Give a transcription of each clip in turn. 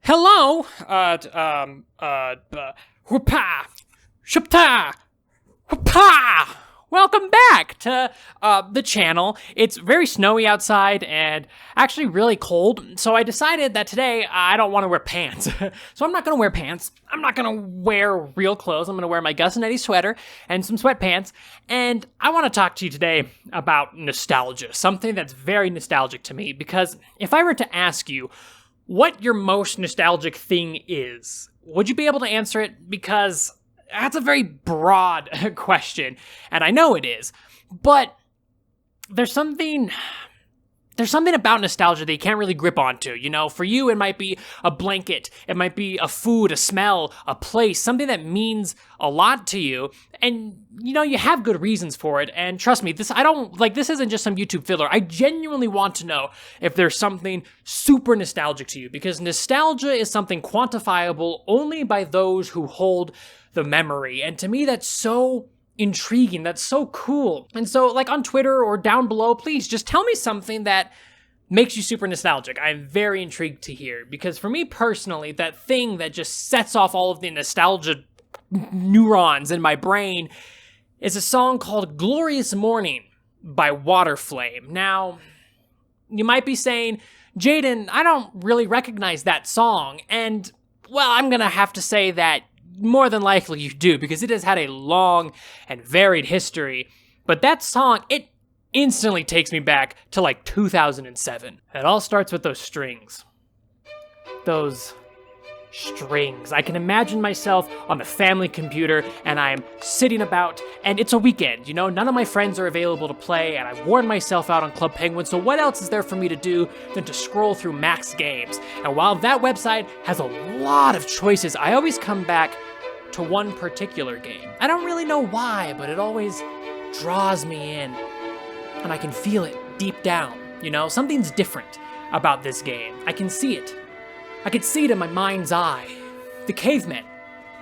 Hello, whoopah, shupta, whoopah. Welcome back to, the channel. It's very snowy outside and actually really cold, so I decided that today I don't want to wear pants. So I'm not gonna wear pants. I'm not gonna wear real clothes. I'm gonna wear my Gus and Eddie sweater and some sweatpants, and I want to talk to you today about nostalgia, something that's very nostalgic to me, because if I were to ask you what your most nostalgic thing is, would you be able to answer it? Because that's a very broad question, and I know it is, but there's something about nostalgia that you can't really grip onto. You know, for you, it might be a blanket, it might be a food, a smell, a place, something that means a lot to you, and you know, you have good reasons for it. And trust me, this isn't just some YouTube filler. I genuinely want to know if there's something super nostalgic to you, because nostalgia is something quantifiable only by those who hold the memory. And to me, that's so intriguing. That's so cool. And so, like, on Twitter or down below, please just tell me something that makes you super nostalgic. I'm very intrigued to hear, because for me personally, that thing that just sets off all of the nostalgia neurons in my brain is a song called Glorious Morning by Waterflame. Now, you might be saying, Jaden, I don't really recognize that song. And, well, I'm gonna have to say that more than likely you do, because it has had a long and varied history. But that song, it instantly takes me back to like 2007. It all starts with those strings. Those strings. I can imagine myself on the family computer, and I'm sitting about, and it's a weekend, you know, none of my friends are available to play, and I've worn myself out on Club Penguin, so what else is there for me to do than to scroll through Max Games? And while that website has a lot of choices, I always come back to one particular game. I don't really know why, but it always draws me in, and I can feel it deep down, you know? Something's different about this game. I can see it. I could see it in my mind's eye. The cavemen,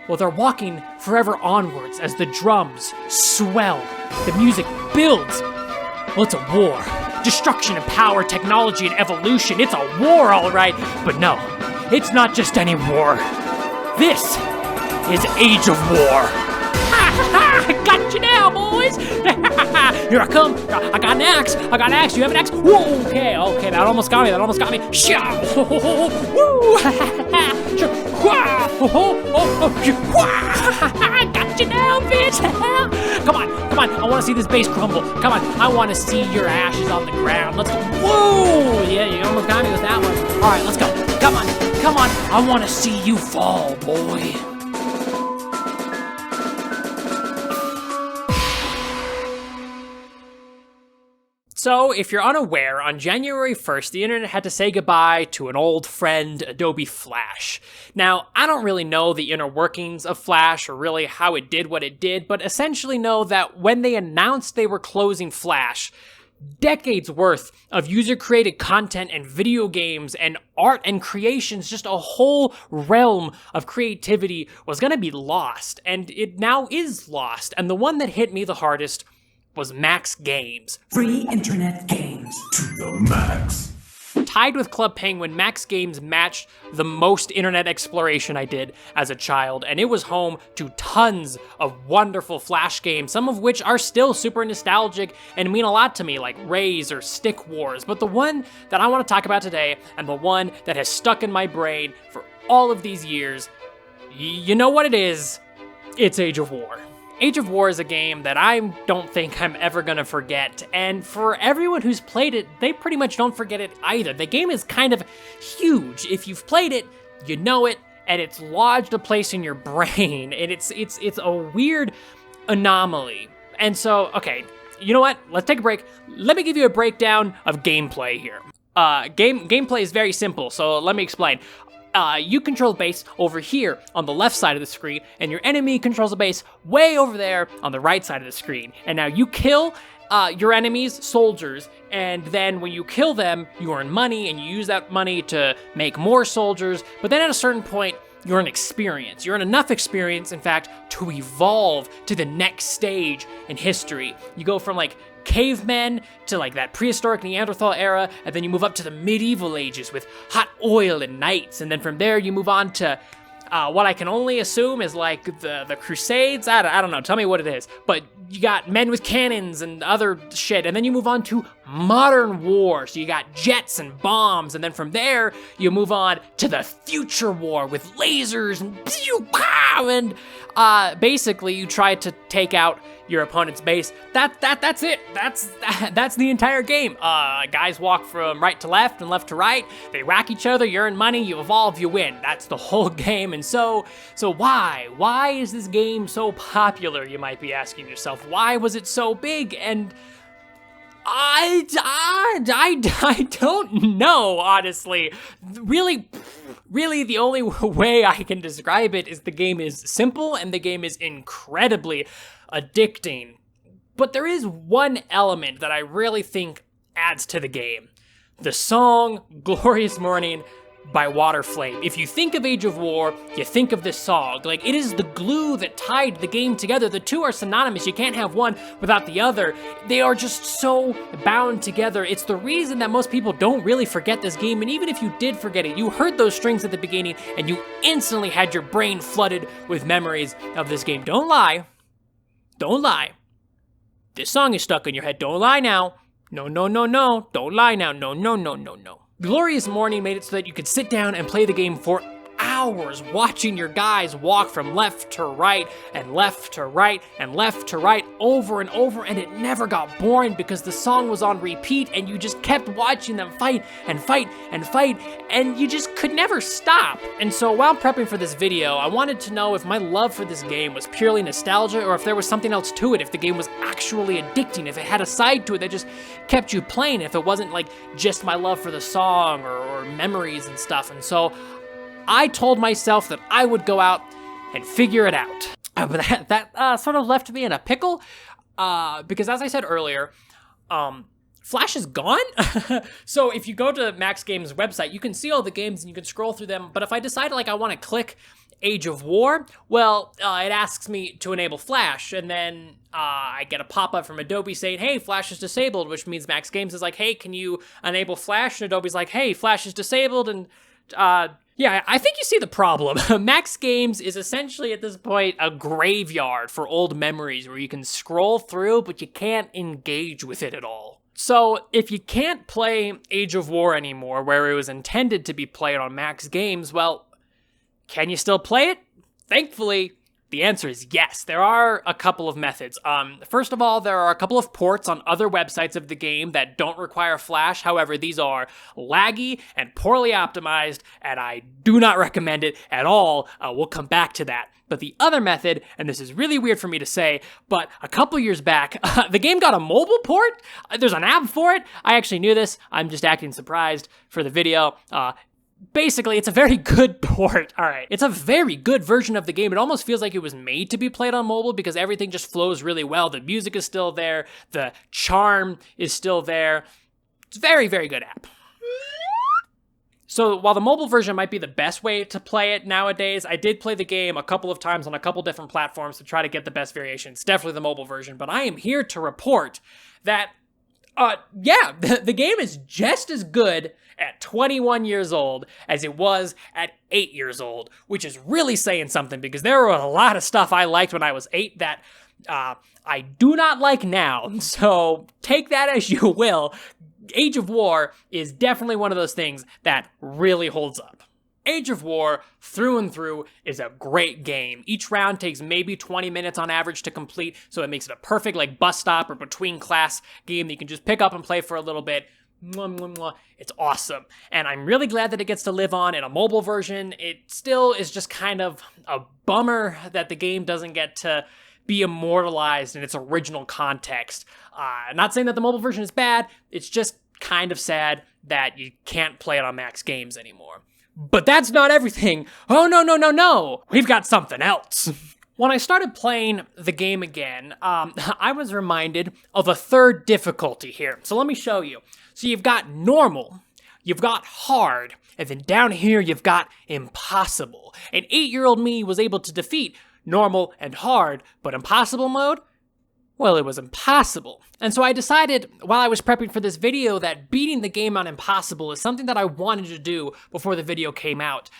well, they're walking forever onwards as the drums swell, the music builds. Well, it's a war. Destruction and power, technology and evolution. It's a war, all right. But no, it's not just any war. This is Age of War. Got you now, boys! Here I come! I got an axe! You have an axe? Whoa, okay, that almost got me, Got you now, bitch! Come on, I wanna see this base crumble. Come on, I wanna see your ashes on the ground. Let's go. Whoa! Yeah, you almost got me with that one. Alright, let's go. Come on, I wanna see you fall, boy. So, if you're unaware, on January 1st, the internet had to say goodbye to an old friend, Adobe Flash. Now, I don't really know the inner workings of Flash or really how it did what it did, but essentially know that when they announced they were closing Flash, decades worth of user-created content and video games and art and creations, just a whole realm of creativity was gonna be lost, and it now is lost. And the one that hit me the hardest was Max Games. Free internet games to the max. Tied with Club Penguin, Max Games matched the most internet exploration I did as a child, and it was home to tons of wonderful Flash games, some of which are still super nostalgic and mean a lot to me, like Raze or Stick Wars. But the one that I want to talk about today, and the one that has stuck in my brain for all of these years, you know what it is? It's Age of War. Age of War is a game that I don't think I'm ever gonna forget, and for everyone who's played it, they pretty much don't forget it either. The game is kind of huge. If you've played it, you know it, and it's lodged a place in your brain, and it's a weird anomaly. And so, okay, you know what? Let's take a break. Let me give you a breakdown of gameplay here. Gameplay is very simple, so let me explain. You control the base over here on the left side of the screen, and your enemy controls the base way over there on the right side of the screen. And now you kill your enemies' soldiers, and then when you kill them, you earn money, and you use that money to make more soldiers. But then at a certain point, you earn experience. You earn enough experience, in fact, to evolve to the next stage in history. You go from like cavemen to like that prehistoric Neanderthal era, and then you move up to the medieval ages with hot oil and knights, and then from there you move on to what I can only assume is like the Crusades. I don't know. Tell me what it is. But you got men with cannons and other shit. And then you move on to modern war. So you got jets and bombs. And then from there, you move on to the future war with lasers and pew, pow, and basically you try to take out your opponent's base. That's it. That's the entire game. Guys walk from right to left and left to right. They whack each other. You earn money. You evolve. You win. That's the whole game. And so why is this game so popular? You might be asking yourself. Why was it so big? And I don't know, honestly. Really, the only way I can describe it is the game is simple and the game is incredibly addicting. But there is one element that I really think adds to the game. The song Glorious Morning by Waterflame. If you think of Age of War, you think of this song. Like, it is the glue that tied the game together. The two are synonymous. You can't have one without the other. They are just so bound together. It's the reason that most people don't really forget this game, and even if you did forget it, you heard those strings at the beginning, and you instantly had your brain flooded with memories of this game. Don't lie. Don't lie. This song is stuck in your head. Don't lie now. No. Don't lie now. No. Glorious Morning made it so that you could sit down and play the game for hours, watching your guys walk from left to right and left to right and left to right over and over, and it never got boring because the song was on repeat and you just kept watching them fight and fight and fight, and you just could never stop. And so while prepping for this video, I wanted to know if my love for this game was purely nostalgia or if there was something else to it, if the game was actually addicting, if it had a side to it that just kept you playing, if it wasn't like just my love for the song or memories and stuff. And so I told myself that I would go out and figure it out. But that sort of left me in a pickle, because as I said earlier, Flash is gone. So if you go to Max Games' website, you can see all the games and you can scroll through them. But if I decide like I want to click Age of War, well, it asks me to enable Flash, and then I get a pop-up from Adobe saying, hey, Flash is disabled, which means Max Games is like, hey, can you enable Flash? And Adobe's like, hey, Flash is disabled, and yeah, I think you see the problem. Max Games is essentially at this point a graveyard for old memories where you can scroll through, but you can't engage with it at all. So if you can't play Age of War anymore, where it was intended to be played on Max Games, well, can you still play it? Thankfully, the answer is yes. There are a couple of methods. First of all, there are a couple of ports on other websites of the game that don't require Flash. However, these are laggy and poorly optimized, and I do not recommend it at all. We'll come back to that. But the other method, and this is really weird for me to say, but a couple years back, the game got a mobile port. There's an app for it. I actually knew this. I'm just acting surprised for the video. Basically, it's a very good port. All right, it's a very good version of the game. It almost feels like it was made to be played on mobile because everything just flows really well. The music is still there. The charm is still there. It's a very, very good app. So while the mobile version might be the best way to play it nowadays, I did play the game a couple of times on a couple different platforms to try to get the best variation. It's definitely the mobile version, but I am here to report that yeah, the game is just as good at 21 years old as it was at 8 years old, which is really saying something because there were a lot of stuff I liked when I was 8 that I do not like now. So take that as you will. Age of War is definitely one of those things that really holds up. Age of War, through and through, is a great game. Each round takes maybe 20 minutes on average to complete, so it makes it a perfect like bus stop or between class game that you can just pick up and play for a little bit. Mwah, mwah, mwah. It's awesome. And I'm really glad that it gets to live on in a mobile version. It still is just kind of a bummer that the game doesn't get to be immortalized in its original context. Not saying that the mobile version is bad, it's just kind of sad that you can't play it on Max Games anymore. But that's not everything. Oh, no. We've got something else. When I started playing the game again, I was reminded of a third difficulty here. So let me show you. So you've got normal, you've got hard, and then down here you've got impossible. And 8-year-old me was able to defeat normal and hard, but impossible mode? Well, it was impossible. And so I decided while I was prepping for this video that beating the game on impossible is something that I wanted to do before the video came out.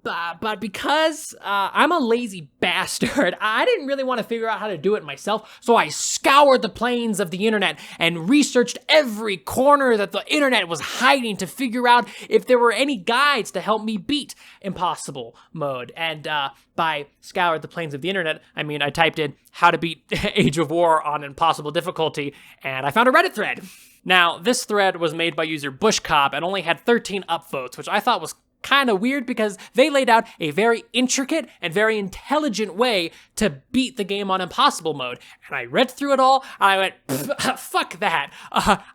But because I'm a lazy bastard, I didn't really want to figure out how to do it myself, so I scoured the plains of the internet and researched every corner that the internet was hiding to figure out if there were any guides to help me beat impossible mode. And by scoured the plains of the internet, I mean I typed in how to beat Age of War on impossible difficulty, and I found a Reddit thread. Now, this thread was made by user Bushcop and only had 13 upvotes, which I thought was kind of weird because they laid out a very intricate and very intelligent way to beat the game on impossible mode. And I read through it all, and I went, fuck that.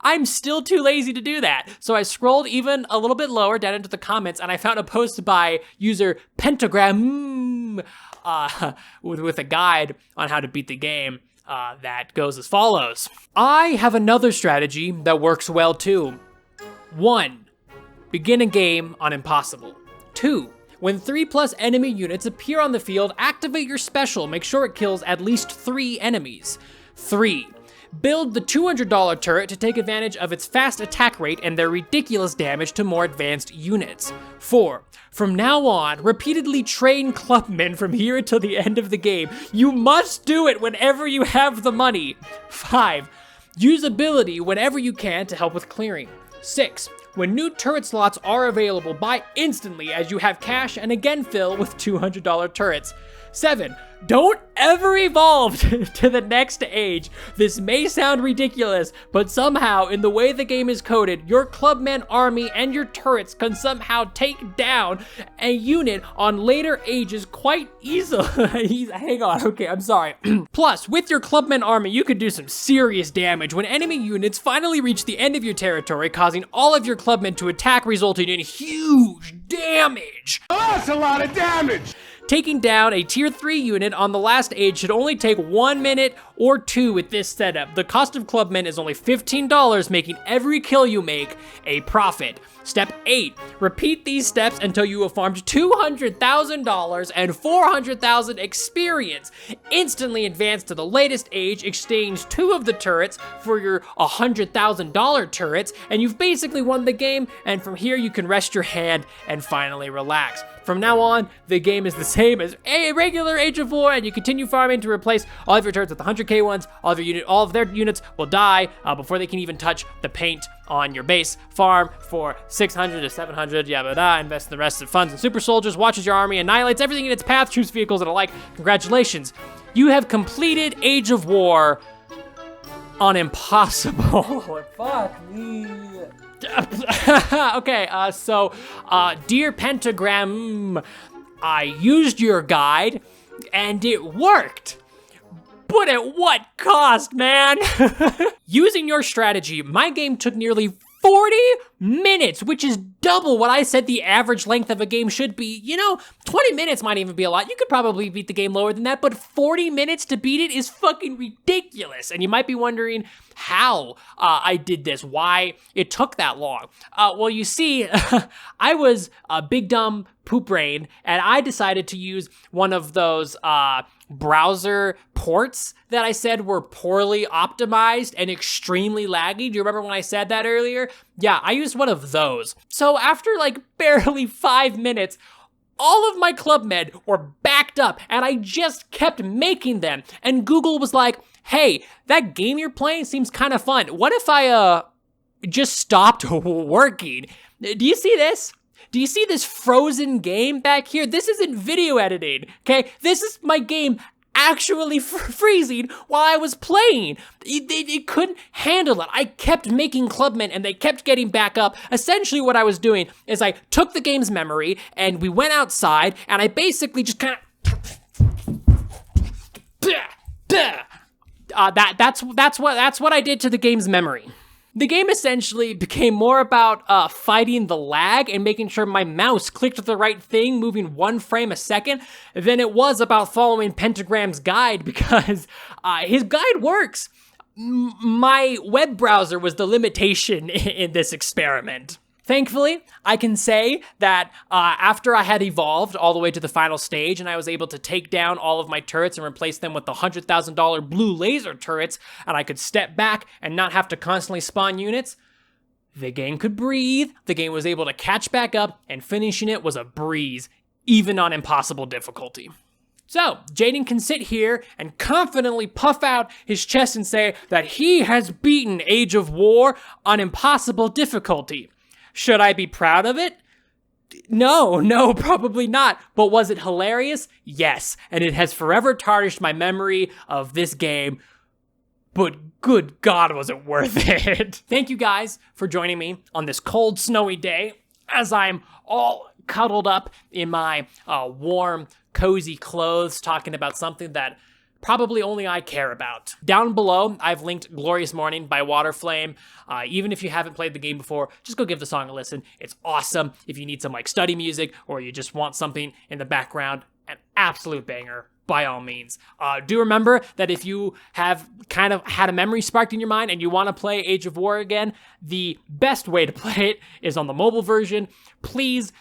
I'm still too lazy to do that. So I scrolled even a little bit lower down into the comments, and I found a post by user Pentagram with a guide on how to beat the game that goes as follows. I have another strategy that works well too. 1. Begin a game on impossible. 2. When 3+ enemy units appear on the field, activate your special. Make sure it kills at least 3 enemies. 3. Build the $200 turret to take advantage of its fast attack rate and their ridiculous damage to more advanced units. 4. From now on, repeatedly train clubmen from here until the end of the game. You must do it whenever you have the money. 5. Use ability whenever you can to help with clearing. 6. When new turret slots are available, buy instantly as you have cash and again fill with $200 turrets. 7. Don't ever evolve to the next age. This may sound ridiculous, but somehow, in the way the game is coded, your clubman army and your turrets can somehow take down a unit on later ages quite easily. Hang on, okay, I'm sorry. Plus, with your clubman army, you could do some serious damage when enemy units finally reach the end of your territory, causing all of your clubmen to attack, resulting in huge damage. Oh, that's a lot of damage! Taking down a tier 3 unit on the last age should only take 1 minute or 2 with this setup. The cost of clubmen is only $15, making every kill you make a profit. Step 8, repeat these steps until you have farmed $200,000 and 400,000 experience. Instantly advance to the latest age, exchange 2 of the turrets for your $100,000 turrets, and you've basically won the game, and from here you can rest your hand and finally relax. From now on, the game is the same as a regular Age of War, and you continue farming to replace all of your turrets with the 100k ones. All of their units will die before they can even touch the paint on your base. Farm for 600 to 700, yabba-da, invest the rest of funds in super soldiers, watches your army, annihilates everything in its path, choose vehicles and alike. Congratulations, you have completed Age of War on impossible. Fuck me. Okay, so, dear Pentagram, I used your guide, and it worked. But at what cost, man? Using your strategy, my game took nearly 40 minutes, which is double what I said the average length of a game should be. You know, 20 minutes might even be a lot. You could probably beat the game lower than that, but 40 minutes to beat it is fucking ridiculous. And you might be wondering how I did this, why it took that long. Well, you see, I was a big dumb poop brain, and I decided to use one of those browser ports that I said were poorly optimized and extremely laggy. Do you remember when I said that earlier? Yeah, I used one of those. So after like barely 5 minutes, all of my clubmen were backed up, and I just kept making them. And Google was like, hey, that game you're playing seems kind of fun. What if I just stopped working? Do you see this? Do you see this frozen game back here? This isn't video editing, okay? This is my game actually freezing while I was playing. It couldn't handle it. I kept making clubmen and they kept getting back up. Essentially what I was doing is I took the game's memory and we went outside and I basically just kind of that's what I did to the game's memory. The game essentially became more about fighting the lag and making sure my mouse clicked the right thing, moving 1 frame a second, than it was about following Pentagram's guide, because his guide works. My web browser was the limitation in this experiment. Thankfully, I can say that after I had evolved all the way to the final stage and I was able to take down all of my turrets and replace them with the $100,000 blue laser turrets, and I could step back and not have to constantly spawn units, the game could breathe, the game was able to catch back up, and finishing it was a breeze, even on impossible difficulty. So, Jaden can sit here and confidently puff out his chest and say that he has beaten Age of War on impossible difficulty. Should I be proud of it? No, probably not. But was it hilarious? Yes, and it has forever tarnished my memory of this game. But good God, was it worth it? Thank you guys for joining me on this cold, snowy day as I'm all cuddled up in my warm, cozy clothes talking about something that probably only I care about. Down below, I've linked Glorious Morning by Waterflame. Even if you haven't played the game before, just go give the song a listen. It's awesome. If you need some like study music or you just want something in the background, an absolute banger. By all means. Do remember that if you have kind of had a memory sparked in your mind and you want to play Age of War again, the best way to play it is on the mobile version. Please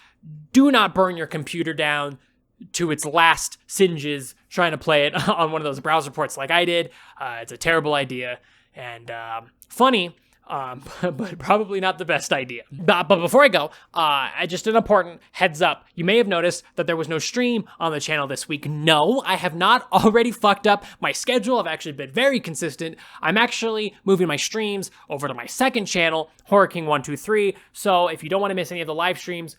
do not burn your computer down to its last singes trying to play it on one of those browser ports like I did. It's a terrible idea and funny, but probably not the best idea. But before I go, just an important heads up. You may have noticed that there was no stream on the channel this week. No, I have not already fucked up my schedule. I've actually been very consistent. I'm actually moving my streams over to my second channel, Horrorking 123. So if you don't want to miss any of the live streams,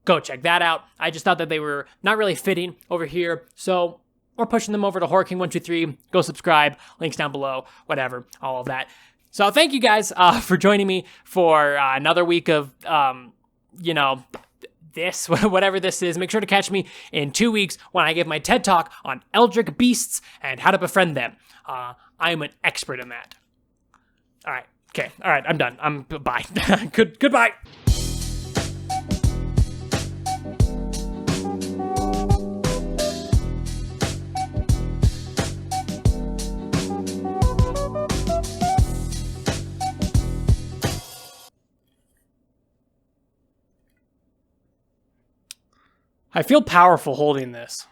go check that out. I just thought that they were not really fitting over here. So we're pushing them over to Horrorking 123. Go subscribe. Links down below. Whatever. All of that. So thank you guys for joining me for another week of, this, whatever this is. Make sure to catch me in 2 weeks when I give my TED Talk on Eldritch Beasts and how to befriend them. I am an expert in that. All right. Okay. All right. I'm done. Bye. Goodbye. I feel powerful holding this.